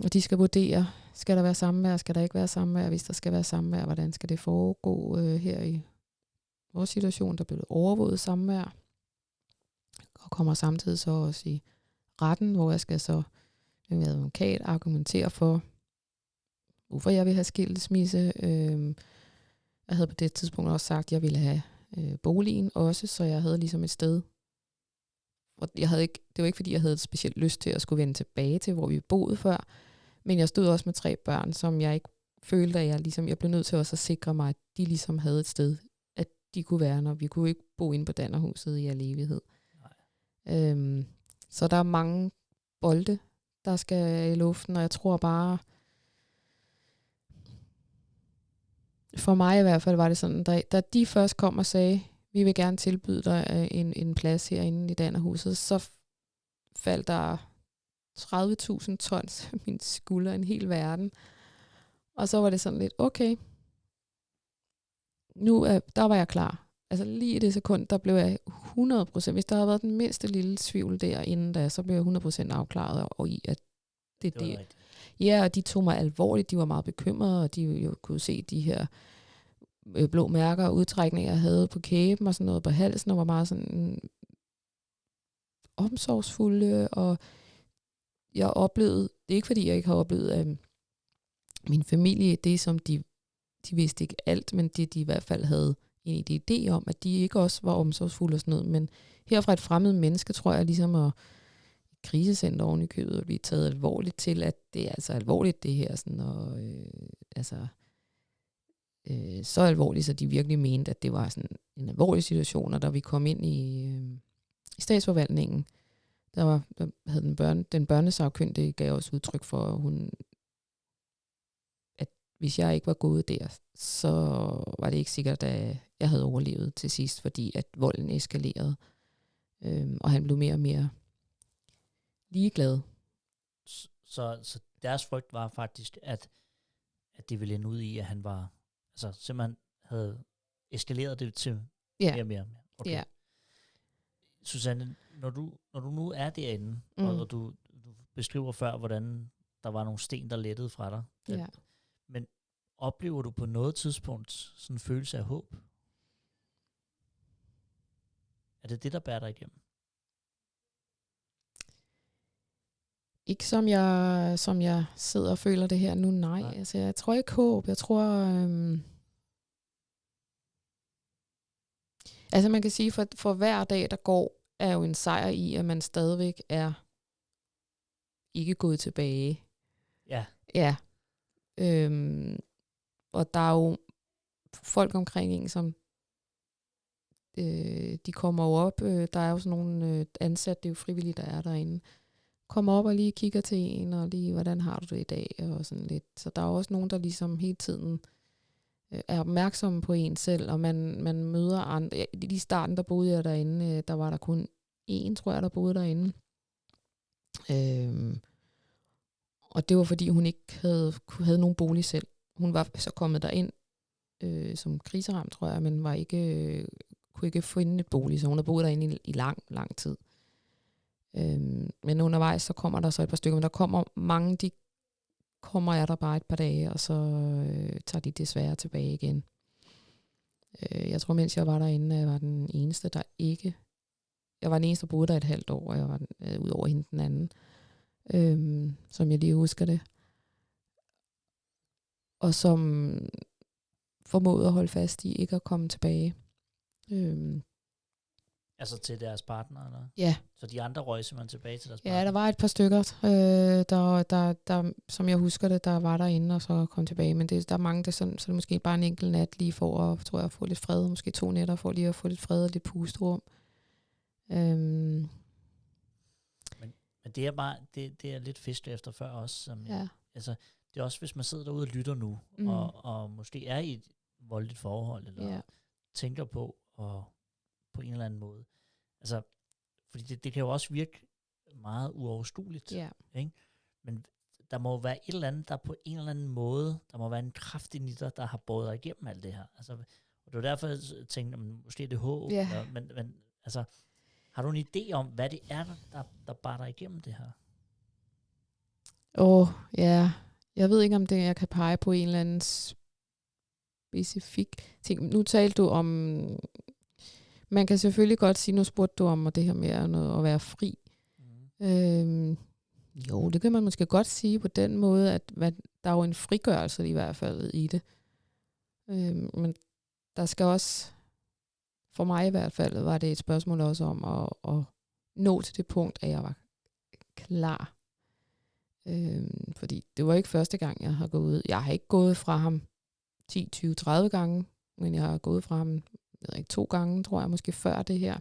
Og de skal vurdere, skal der være samvær, skal der ikke være samvær, hvis der skal være samvær, hvordan skal det foregå her i vores situation, der blev overvåget samvær, og kommer samtidig så også i retten, hvor jeg skal så med advokat argumentere for, hvorfor jeg vil have skilsmisse. Jeg havde på det tidspunkt også sagt, at jeg ville have boligen også, så jeg havde ligesom et sted. Og det var ikke fordi, jeg havde specielt lyst til at skulle vende tilbage til, hvor vi boede før, men jeg stod også med 3 børn, som jeg ikke følte, at jeg blev nødt til også at sikre mig, at de ligesom havde et sted, at de kunne være, når vi kunne ikke bo inde på Dannerhuset i al evighed. Så der er mange bolde, der skal i luften, og jeg tror bare, for mig i hvert fald var det sådan, da de først kom og sagde, vi vil gerne tilbyde dig en plads herinde i Dannerhuset, så faldt der 30.000 tons af min skulder, en hel verden. Og så var det sådan lidt, okay, der var jeg klar. Altså lige i det sekund, der blev jeg 100%, hvis der havde været den mindste lille tvivl derinde, da, så blev jeg 100% afklaret og i, at det er det. Ja, og de tog mig alvorligt, de var meget bekymrede, og de jo kunne se de her blå mærker og udtrækninger, jeg havde på kæben og sådan noget på halsen, og var meget sådan omsorgsfulde, og jeg oplevede, det er ikke fordi, jeg ikke har oplevet, at min familie, det som de vidste ikke alt, men det de i hvert fald havde en idé om, at de ikke også var omsorgsfulde og sådan noget, men herfra et fremmed menneske, tror jeg ligesom at krisecenter oven i købet, at blive taget alvorligt til, at det er altså alvorligt det her, sådan, og så alvorligt, så de virkelig mente, at det var sådan en alvorlig situation, og da vi kom ind i statsforvaltningen, der havde den børnesagkyndige gav også udtryk for, at hvis jeg ikke var gået der, så var det ikke sikkert, at jeg havde overlevet til sidst, fordi at volden eskalerede, og han blev mere og mere ligeglad. Så deres frygt var faktisk, at det ville ende ud i, at han var, altså simpelthen havde eskaleret det til mere og mere. Okay. Ja. Susanne, når du nu er derinde, og du beskriver før, hvordan der var nogle sten, der lettede fra dig, men oplever du på noget tidspunkt sådan en følelse af håb? Er det det, der bærer dig igennem? Ikke som jeg sidder og føler det her nu, nej. Altså, jeg tror ikke håb. Jeg tror, altså man kan sige, for hver dag, der går, er jo en sejr i, at man stadigvæk er ikke gået tilbage. Ja. Ja. Og der er jo folk omkring en, som de kommer jo op. Der er jo sådan nogle ansatte, det er jo frivillige, der er derinde. Kommer op og lige kigger til en, og lige, hvordan har du det i dag, og sådan lidt. Så der er også nogen, der ligesom hele tiden er opmærksomme på en selv, og man møder andre. I starten, der boede jeg derinde, der var der kun én, tror jeg, der boede derinde. Og det var, fordi hun ikke havde nogen bolig selv. Hun var så kommet derind som kriseramt, tror jeg, men kunne ikke finde et bolig, så hun havde boet derinde i lang tid. Men undervejs, så kommer der så et par stykker, men der kommer mange, de kommer jeg der bare et par dage, og så tager de desværre tilbage igen. Jeg tror, mens jeg var derinde, jeg var den eneste, jeg var den eneste, der boede der et halvt år, og jeg var ud over hende den anden, som jeg lige husker det. Og som formåede at holde fast i ikke at komme tilbage. Altså til deres partner, eller? Ja. Så de andre røg simpelthen tilbage til deres partner? Ja, der var et par stykker, der som jeg husker det, der var derinde og så kom tilbage. Men der er mange, så det måske bare en enkelt nat lige for at, tror jeg, få lidt fred. Måske 2 nætter for lige at få lidt fred og lidt pusterum. Men det er bare, det er lidt fisk efter før også. Som, altså, det er også, hvis man sidder derude og lytter nu, og måske er i et voldeligt forhold, eller tænker på på en eller anden måde. Altså, fordi det kan jo også virke meget uoverskueligt. Ikke? Men der må være et eller andet, der på en eller anden måde, der må være en kraft i dig, der har båret dig igennem alt det her. Altså, og det var derfor, jeg tænkte, måske er det håb, men altså, har du en idé om, hvad det er, der barer dig igennem det her? Ja. Jeg ved ikke, om det jeg kan pege på en eller anden specifik ting. Nu talte du om... Man kan selvfølgelig godt sige, nu spurgte du om det her med at være fri. Jo, det kan man måske godt sige på den måde, at der er jo en frigørelse i hvert fald i det. Men der skal også, for mig i hvert fald, var det et spørgsmål også om at nå til det punkt, at jeg var klar. Fordi det var ikke første gang, jeg har gået ud. Jeg har ikke gået fra ham 10, 20, 30 gange, men jeg har gået fra ham, jeg ved ikke, 2 gange, tror jeg, måske før det her.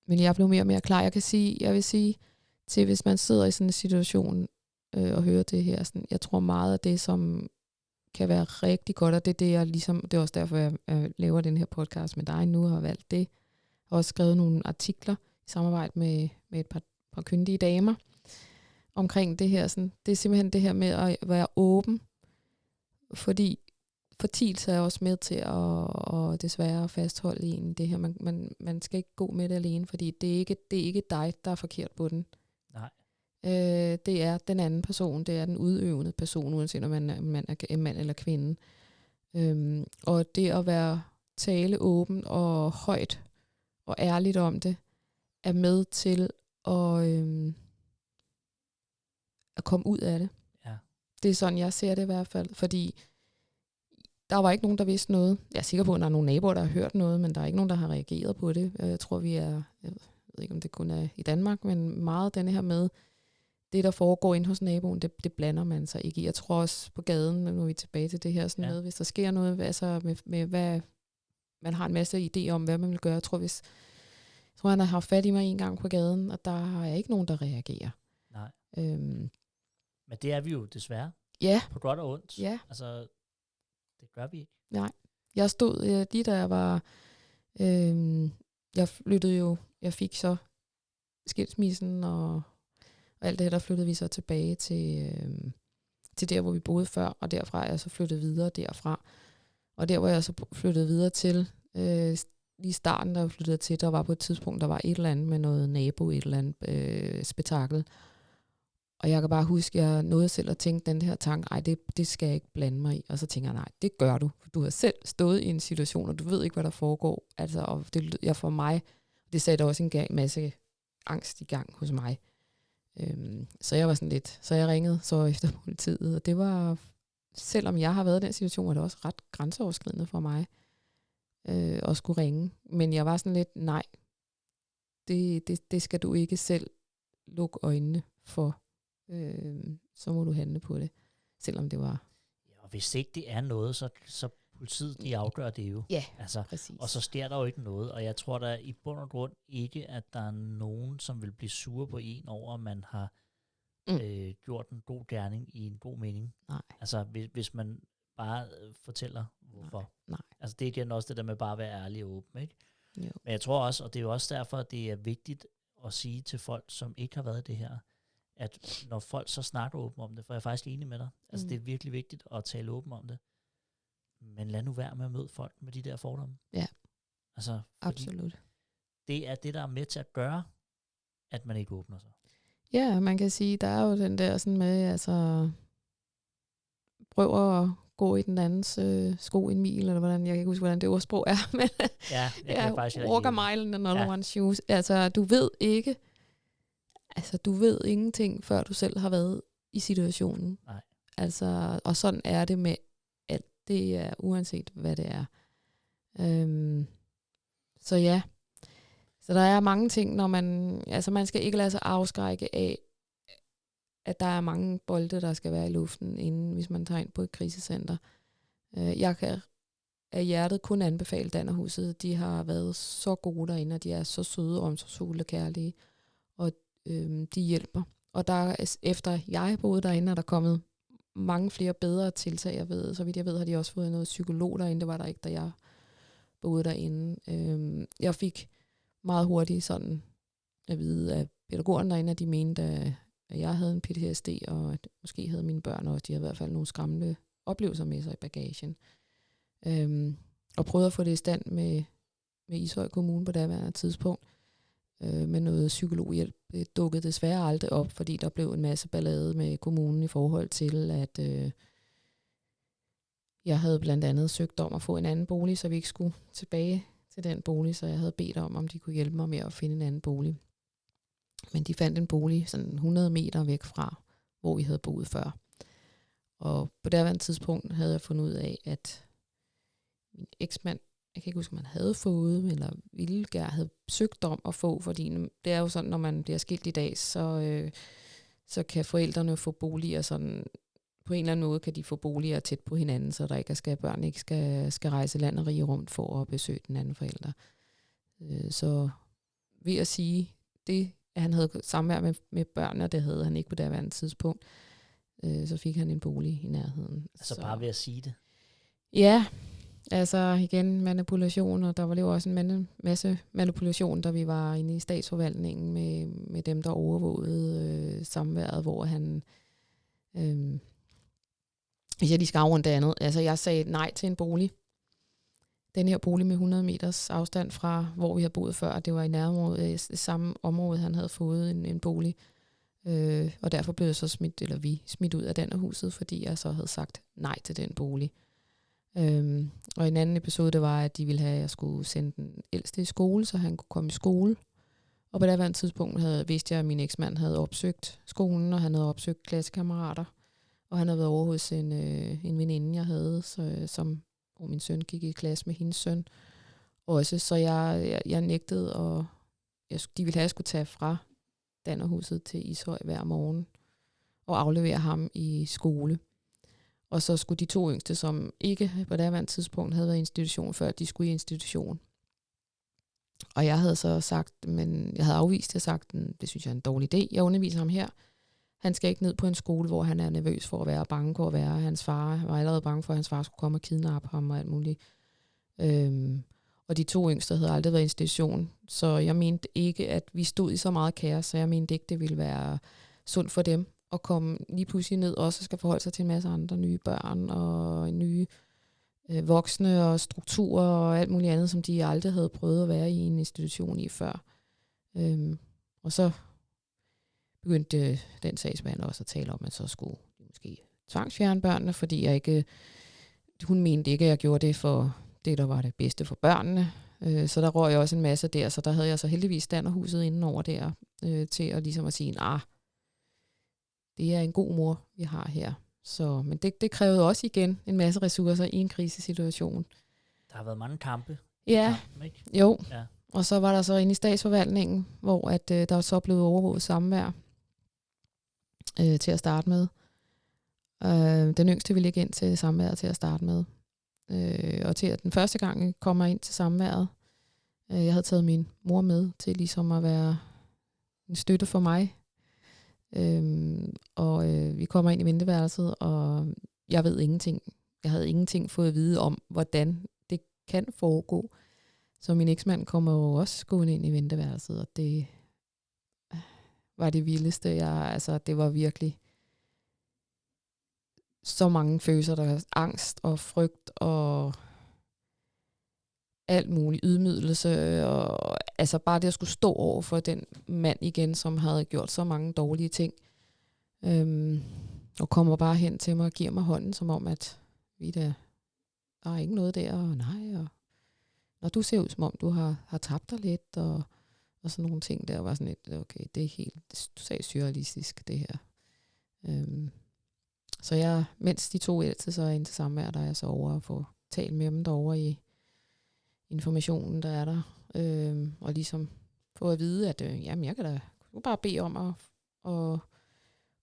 Men jeg blev mere og mere klar. Jeg vil sige til, hvis man sidder i sådan en situation og hører det her, sådan, jeg tror meget af det, som kan være rigtig godt, og det er også derfor, jeg laver den her podcast med dig nu, og har valgt det. Jeg har også skrevet nogle artikler i samarbejde med et par kyndige damer omkring det her. Sådan. Det er simpelthen det her med at være åben, fordi fortielse er også med til at desværre fastholde en det her. Man skal ikke gå med det alene, fordi det er ikke dig, der er forkert på den. Nej. Det er den anden person, det er den udøvende person, uanset om man er mand eller kvinde. Og det at være tale åben og højt og ærligt om det, er med til at komme ud af det. Ja. Det er sådan, jeg ser det i hvert fald, fordi der var ikke nogen, der vidste noget. Jeg er sikker på, at der er nogle naboer, der har hørt noget, men der er ikke nogen, der har reageret på det. Jeg tror, jeg ved ikke, om det kun er i Danmark, men meget denne her med, det der foregår inde hos naboen, det blander man sig ikke i. Jeg tror også på gaden, nu er vi tilbage til det her, sådan med, hvis der sker noget, altså med hvad, man har en masse idéer om, hvad man vil gøre. Jeg tror, han har haft fat i mig en gang på gaden, og der har jeg ikke nogen, der reagerer. Nej. Men det er vi jo desværre. Ja. På godt og ondt. Ja. Altså, det gør vi ikke. Nej. Jeg stod lige da jeg var... jeg flyttede jo... Jeg fik så skilsmissen og alt det her, der flyttede vi så tilbage til der, hvor vi boede før, og derfra er jeg så flyttet videre derfra. Og der, hvor jeg så flyttede videre til, lige i starten, der jeg flyttede til, der var på et tidspunkt, der var et eller andet med noget nabo, et eller andet spektakel. Og jeg kan bare huske, at jeg nåede selv at tænke den her tanke, nej, det skal jeg ikke blande mig i. Og så tænker jeg, nej, det gør du. For du har selv stået i en situation, og du ved ikke, hvad der foregår. Altså, og det for mig, det satte også en masse angst i gang hos mig. Så jeg var sådan lidt, så jeg ringede så efter politiet, og det var, selvom jeg har været i den situation, var det også ret grænseoverskridende for mig at skulle ringe. Men jeg var sådan lidt, nej, det skal du ikke selv lukke øjnene for. Så må du handle på det, selvom det var... Ja, og hvis ikke det er noget, så politiet, de afgør det jo. Ja, altså, præcis. Og så sker der jo ikke noget, og jeg tror der i bund og grund ikke, at der er nogen, som vil blive sure på en over, at man har gjort en god gerning i en god mening. Nej. Altså, hvis man bare fortæller, hvorfor. Nej. Altså, det er igen også det der med bare at være ærlig og åben, ikke? Jo. Men jeg tror også, og det er jo også derfor, at det er vigtigt at sige til folk, som ikke har været i det her, at når folk så snakker åbent om det, for jeg er faktisk enig med dig, altså det er virkelig vigtigt at tale åbent om det, men lad nu være med at møde folk med de der fordomme. Ja, altså, absolut. Det er det, der er med til at gøre, at man ikke åbner sig. Ja, man kan sige, der er jo den der sådan med, altså, prøv at gå i den andens sko en mil, eller hvordan, jeg kan ikke huske, hvordan det ordsprog er, men ja, jeg kan faktisk walk a mile in another one's shoes. Altså, du ved ingenting, før du selv har været i situationen. Nej. Altså, og sådan er det med alt. Det er uanset, hvad det er. Så ja. Så der er mange ting, når man skal ikke lade sig afskrække af, at der er mange bolde, der skal være i luften, inden hvis man tager ind på et krisecenter. Jeg kan af hjertet kun anbefale Dannerhuset. De har været så gode derinde, og de er så søde og omsorgsfulde og kærlige. Og de hjælper. Og der, efter jeg boede derinde, er der kommet mange flere bedre tiltag. Jeg ved, så vidt jeg ved, har de også fået noget psykolog derinde. Det var der ikke, da jeg boede derinde. Jeg fik meget hurtigt sådan at vide, at pædagogerne derinde, de mente, at jeg havde en PTSD, og at måske havde mine børn også. De havde i hvert fald nogle skræmmende oplevelser med sig i bagagen. Og prøvede at få det i stand med Ishøj Kommune på daværende tidspunkt. med noget psykologhjælp. Det dukkede desværre aldrig op, fordi der blev en masse ballade med kommunen i forhold til, at jeg havde blandt andet søgt om at få en anden bolig, så vi ikke skulle tilbage til den bolig, så jeg havde bedt om de kunne hjælpe mig med at finde en anden bolig. Men de fandt en bolig sådan 100 meter væk fra, hvor vi havde boet før. Og på derværende tidspunkt havde jeg fundet ud af, at min eksmand, jeg kan ikke huske, om man havde fået, eller ville gerne have søgt om at få, fordi det er jo sådan, når man bliver skilt i dag, så kan forældrene få boliger sådan, på en eller anden måde kan de få boliger tæt på hinanden, så der ikke børn ikke skal rejse land og rige rundt for at besøge den anden forælder. Så ved at sige det, at han havde samvær med børnene, og det havde han ikke på derværende tidspunkt, så fik han en bolig i nærheden. Altså bare ved at sige det? Ja, altså igen manipulation, og der var jo også en masse manipulation, da vi var inde i statsforvaltningen med dem, der overvågede samværet, hvor han, hvis jeg lige skal afrunde det andet, altså jeg sagde nej til en bolig. Den her bolig med 100 meters afstand fra, hvor vi havde boet før, det var i nærområdet, samme område, han havde fået en bolig. Og derfor blev jeg så smidt ud af den af huset, fordi jeg så havde sagt nej til den bolig. Og en anden episode, det var, at de ville have, at jeg skulle sende den ældste i skole, så han kunne komme i skole. Og på det tidspunkt vidste jeg, at min eksmand havde opsøgt skolen, og han havde opsøgt klassekammerater. Og han havde været over hos en veninde, jeg havde, hvor min søn gik i klasse med hendes søn. Også, så jeg nægtede, og de ville have, at jeg skulle tage fra Dannerhuset til Ishøj hver morgen og aflevere ham i skole. Og så skulle de 2 yngste, som ikke på det tidspunkt havde været i institution før, de skulle i institution. Og jeg havde så sagt, men jeg havde afvist det, sagt, det synes jeg er en dårlig idé. Jeg underviser ham her. Han skal ikke ned på en skole, hvor han er nervøs for at være, bange for at være. Hans far var allerede bange for, at hans far skulle komme og kidnappe ham og alt muligt. Og de 2 yngste havde aldrig været i institution, så jeg mente ikke, at vi stod i så meget kaos, så jeg mente ikke, det ville være sundt for dem at komme lige pludselig ned og også skal forholde sig til en masse andre nye børn og nye voksne og strukturer og alt muligt andet, som de aldrig havde prøvet at være i en institution i før. Og så begyndte den sagsbehandler også at tale om, at så skulle de måske tvangsfjerne børnene, fordi hun mente ikke, at jeg gjorde det for det, der var det bedste for børnene. Så der røg jeg også en masse der, så der havde jeg så heldigvis Dannerhuset inden over der, til at ligesom at sige, det er en god mor, vi har her. Så, men det krævede også igen en masse ressourcer i en krisesituation. Der har været mange kampe. Ja, ikke? Jo. Ja. Og så var der så inde i statsforvaltningen, hvor at, der så blev overvåget samvær til at starte med. Den yngste ville ikke ind til samværet til at starte med. Og til at den første gang jeg kommer ind til samværet, jeg havde taget min mor med til ligesom at være en støtte for mig. Vi kommer ind i venteværelset, og jeg ved ingenting. Jeg havde ingenting fået at vide om, hvordan det kan foregå. Så min eksmand kommer jo også gående ind i venteværelset, og det var det vildeste. Det var virkelig så mange følelser, der var angst og frygt og alt muligt, ydmygelse, og altså bare det at skulle stå over for den mand igen, som havde gjort så mange dårlige ting, og kommer bare hen til mig og giver mig hånden, som om at der er ikke noget der, og nej, og når du ser ud som om du har tabt dig lidt, og sådan nogle ting der, var sådan lidt, okay, det er helt surrealistisk det her. Så mens de 2 ældste så er inde til samvær, der er jeg så over at få talt med dem derovre i informationen, der er der, og ligesom få at vide, at jeg kan da bare bede om at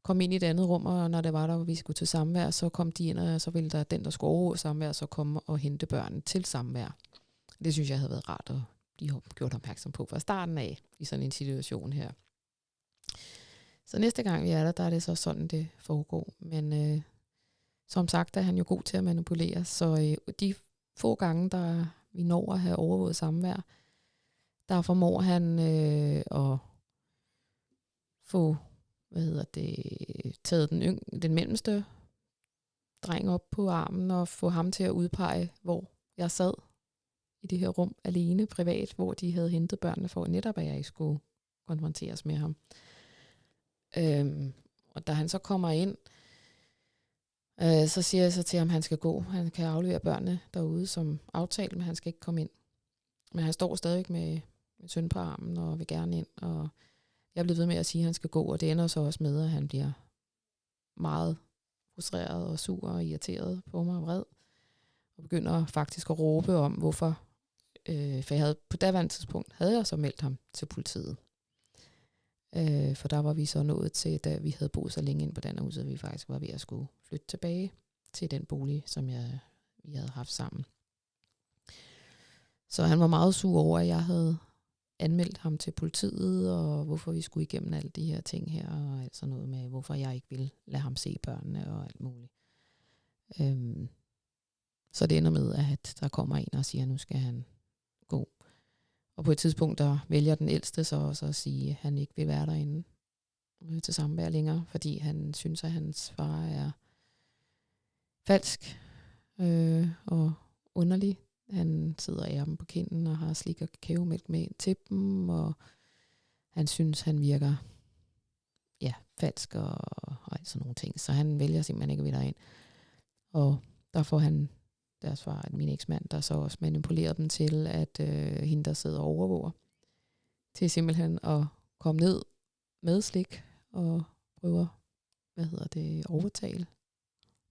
komme ind i et andet rum, og når det var der, hvor vi skulle til samvær, så kom de ind, og så ville den, der skulle overvåge samvær, så komme og hente børnene til samvær. Det synes jeg havde været rart, og de har gjort opmærksom på fra starten af i sådan en situation her. Så næste gang vi er der er det så sådan, det foregår. Men som sagt er han jo god til at manipulere, så de få gange, der vi når at have overvåget samvær, der formår han at få taget den mellemste dreng op på armen og få ham til at udpege, hvor jeg sad i det her rum alene, privat, hvor de havde hentet børnene for netop, at jeg ikke skulle konfronteres med ham. Og da han så kommer ind, så siger jeg så til ham, at han skal gå. Han kan aflevere børnene derude som aftalt, men han skal ikke komme ind. Men han står stadigvæk med søn på armen og vil gerne ind. Og jeg bliver ved med at sige, at han skal gå, og det ender så også med, at han bliver meget frustreret og sur og irriteret på mig og vred. Og begynder faktisk at råbe om, hvorfor. For jeg havde, på daværende tidspunkt havde jeg så meldt ham til politiet. For der var vi så nået til, da vi havde boet så længe inde på den hus, at vi faktisk var ved at skulle flytte tilbage til den bolig, som vi havde haft sammen. Så han var meget sur over, at jeg havde anmeldt ham til politiet, og hvorfor vi skulle igennem alle de her ting her, og alt sådan noget med, hvorfor jeg ikke ville lade ham se børnene og alt muligt. Så det ender med, at der kommer en og siger, at nu skal han gå. Og på et tidspunkt, der vælger den ældste så også at sige, at han ikke vil være derinde til samvær længere, fordi han synes, at hans far er falsk og underlig. Han sidder af dem på kinden og har slik og kakaomælk med til dem, og han synes, han virker falsk og alt sådan nogle ting. Så han vælger simpelthen ikke at være derind. Og der får han deres far, min eksmand, der så også manipulerer dem til, at hende, der sidder og overvåger, til simpelthen at komme ned med slik og prøver, overtale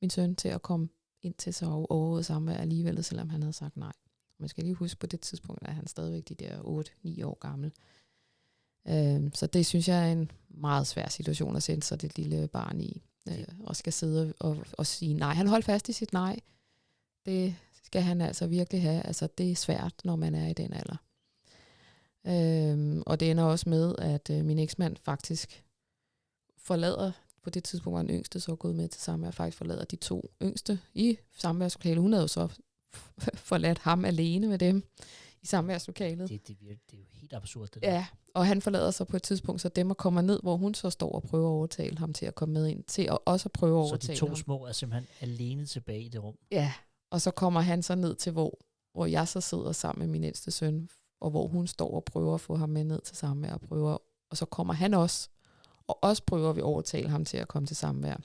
min søn til at komme ind til så overvåget samvær alligevel, selvom han havde sagt nej. Man skal lige huske på det tidspunkt, at han stadigvæk de der 8-9 år gammel. Så det synes jeg er en meget svær situation at sætte sig det lille barn i. Og skal sidde og sige nej. Han holdt fast i sit nej. Det skal han altså virkelig have. Altså, det er svært, når man er i den alder. Og det ender også med, at min eksmand faktisk forlader, på det tidspunkt var den yngste så gået med til samvær, faktisk forlader de 2 yngste i samværslokalet. Hun havde jo så forladt ham alene med dem i samværslokalet. Det er jo helt absurd, det der. Ja, og han forlader sig på et tidspunkt, så dem kommer ned, hvor hun så står og prøver at overtale ham til at komme med ind, til at også prøve at overtale ham. Så de 2 små er simpelthen alene tilbage i det rum? Ja, og så kommer han så ned til, hvor jeg så sidder sammen med min ældste søn, og hvor hun står og prøver at få ham med ned til samvær, og så kommer han også, og også prøver vi at overtale ham til at komme til samvær.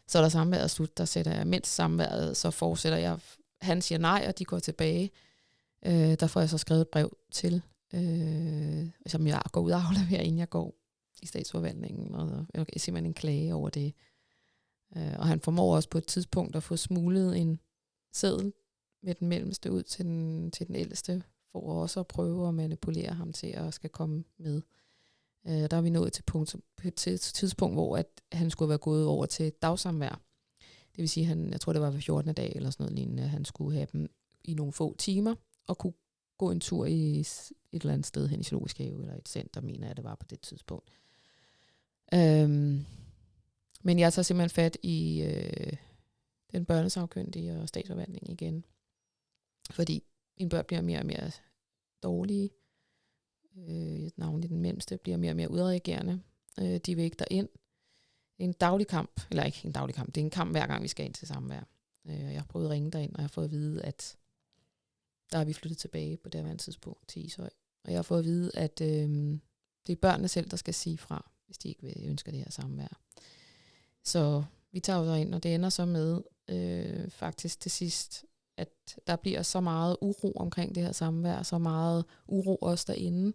Så da samværet er slut, der sætter jeg, mens samværet, så fortsætter jeg, han siger nej, og de går tilbage. Der får jeg så skrevet et brev til, som jeg går ud og afleverer, inden jeg går i statsforvaltningen, og jeg simpelthen en klage over det. Og han formår også på et tidspunkt at få smuglet en seddel med den mellemste ud til den ældste, for også at prøve at manipulere ham til at skal komme med. Der er vi nået til et tidspunkt, hvor at han skulle være gået over til dagsamvær. Det vil sige, jeg tror det var ved 14. dag eller sådan noget lignende, at han skulle have dem i nogle få timer, og kunne gå en tur i et eller andet sted hen i Zoologisk Have, eller et center, mener jeg, det var på det tidspunkt. Men jeg tager simpelthen fat i den børnesagkyndige og statsforvaltning igen. Fordi mine børn bliver mere og mere dårlige. Navnlig den mellemste bliver mere og mere udreagerende. De vil ikke derind. Det er en daglig kamp, eller ikke en daglig kamp, det er en kamp hver gang vi skal ind til samvær. Jeg har prøvet at ringe derind, og jeg har fået at vide, at der er vi flyttet tilbage på det her tidspunkt til Ishøj. Og jeg har fået at vide, at det er børnene selv, der skal sige fra, hvis de ikke ønsker det her samvær. Så vi tager jo ind, og det ender så med faktisk til sidst, at der bliver så meget uro omkring det her samvær, så meget uro også derinde.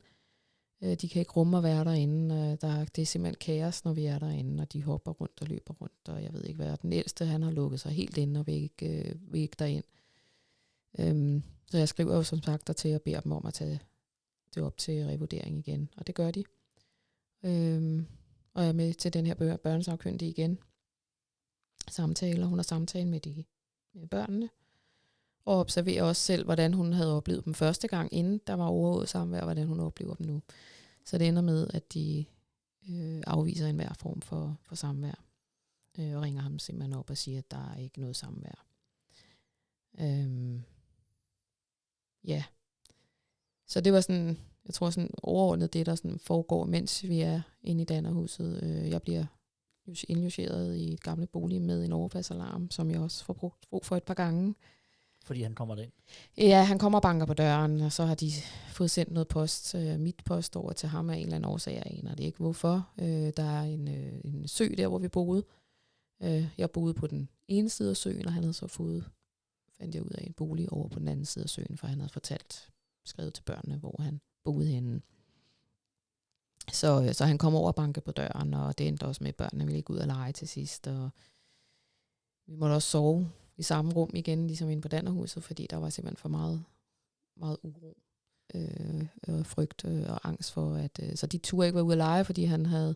De kan ikke rumme at være derinde. Det er simpelthen kaos, når vi er derinde, og de hopper rundt og løber rundt, og jeg ved ikke hvad. Den ældste, han har lukket sig helt inde og vil ikke derind. Så jeg skriver jo som sagt der til at bede dem om at tage det op til revurdering igen, og det gør de. Og jeg er med til den her børnesagkyndige igen. Hun har samtale med børnene, og observerer også selv, hvordan hun havde oplevet dem første gang, inden der var overhovedet samvær, hvordan hun oplever dem nu. Så det ender med, at de afviser enhver form for samvær, og ringer ham simpelthen op og siger, at der er ikke noget samvær. Ja. Så det var sådan, jeg tror sådan overordnet det, der sådan foregår, mens vi er inde i Dannerhuset. Jeg bliver indlogeret i et gamle bolig med en overfaldsalarm, som jeg også får brug for et par gange. fordi han kommer derind? Ja, han kommer og banker på døren, og så har de fået sendt noget post, mit post over til ham af en eller anden årsag. Jeg aner det ikke, hvorfor. Der er en sø der, hvor vi boede. Jeg boede på den ene side af søen, og han havde så fandt jeg ud af en bolig over på den anden side af søen, for han havde skrevet til børnene, hvor han boede henne. Så han kom over og bankede på døren, og det endte også med, at børnene ville ikke ud og lege til sidst. Og vi måtte også sove i samme rum igen, ligesom inde på Dannerhuset, fordi der var simpelthen for meget, meget uro, og frygt og angst for, at så de turde ikke være ude at lege, fordi han havde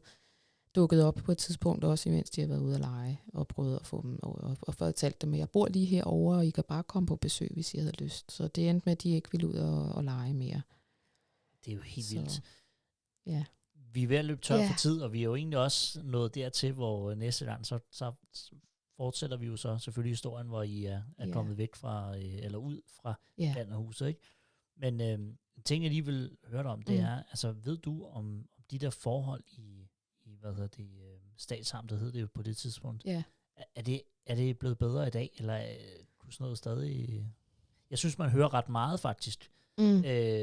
dukket op på et tidspunkt også, imens de havde været ude at lege, og prøvet at få dem, og fortalt dem, at jeg bor lige herovre, og I kan bare komme på besøg, hvis I havde lyst. Så det endte med, at de ikke ville ud og lege mere. Det er jo helt vildt. Ja. Vi er ved at løbe tør for tid, og vi er jo egentlig også nået dertil, hvor næste gang, så fortsætter vi jo så selvfølgelig historien, hvor I er kommet væk fra, eller ud fra Dannerhuset, ikke? Men en ting, jeg lige vil høre dig om, det er, altså ved du om de der forhold i Statsamtet, hed det jo på det tidspunkt. Ja. Er det blevet bedre i dag, eller kunne sådan noget stadig... Jeg synes, man hører ret meget faktisk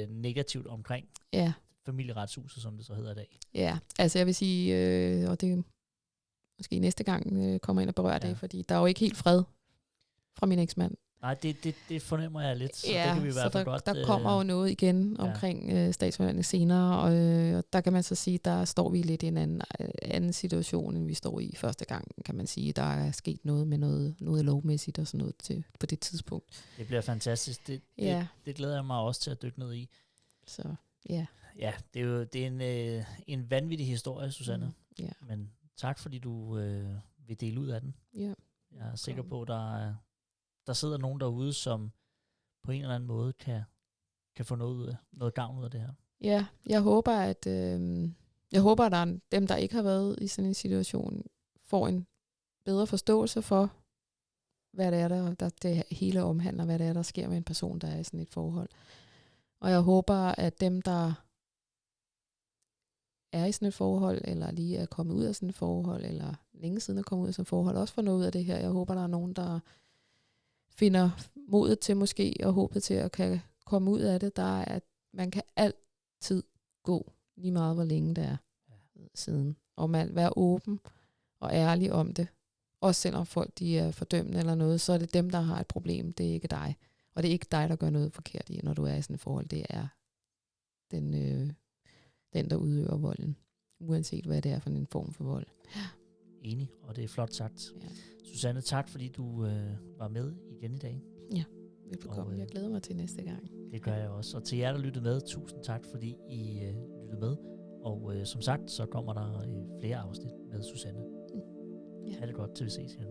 negativt omkring Familieretshuset, som det så hedder i dag. Ja, altså jeg vil sige, og det måske næste gang kommer ind og berører det, fordi der er jo ikke helt fred fra min eksmand. Nej, det fornemmer jeg lidt, så det kan vi i hvert fald godt... der kommer jo noget igen omkring statsforvaltningen senere, og der kan man så sige, der står vi lidt i en anden situation, end vi står i første gang, kan man sige. Der er sket noget med noget lovmæssigt og sådan noget på det tidspunkt. Det bliver fantastisk. Det glæder jeg mig også til at dykke ned i. Så, ja. Ja, det er en vanvittig historie, Susanne. Men tak, fordi du vil dele ud af den. Ja. Jeg er sikker på, at der sidder nogen derude, som på en eller anden måde kan få noget gavn ud af det her. Ja, jeg håber, at der er dem, der ikke har været i sådan en situation, får en bedre forståelse for, hvad det er, der det hele omhandler, hvad det er, der sker med en person, der er i sådan et forhold. Og jeg håber, at dem, der er i sådan et forhold, eller lige er kommet ud af sådan et forhold, eller længe siden er kommet ud af sådan et forhold, også får noget ud af det her. Jeg håber, der er nogen, der finder modet til måske, og håbet til at kan komme ud af det. Der er, at man kan altid gå, lige meget hvor længe det er siden. Og man være åben og ærlig om det. Også selvom folk de er fordømmende eller noget, så er det dem, der har et problem. Det er ikke dig. Og det er ikke dig, der gør noget forkert i, når du er i sådan et forhold. Det er den der udøver volden. Uanset hvad det er for en form for vold. Enig, og det er flot sagt. Ja. Susanne, tak fordi du var med igen i dag. Ja, velbekomme. Jeg glæder mig til næste gang. Det gør jeg også. Og til jer, der lyttede med, tusind tak fordi I lyttede med. Og som sagt, så kommer der flere afsnit med Susanne. Ja. Ha' det godt, til vi ses igen.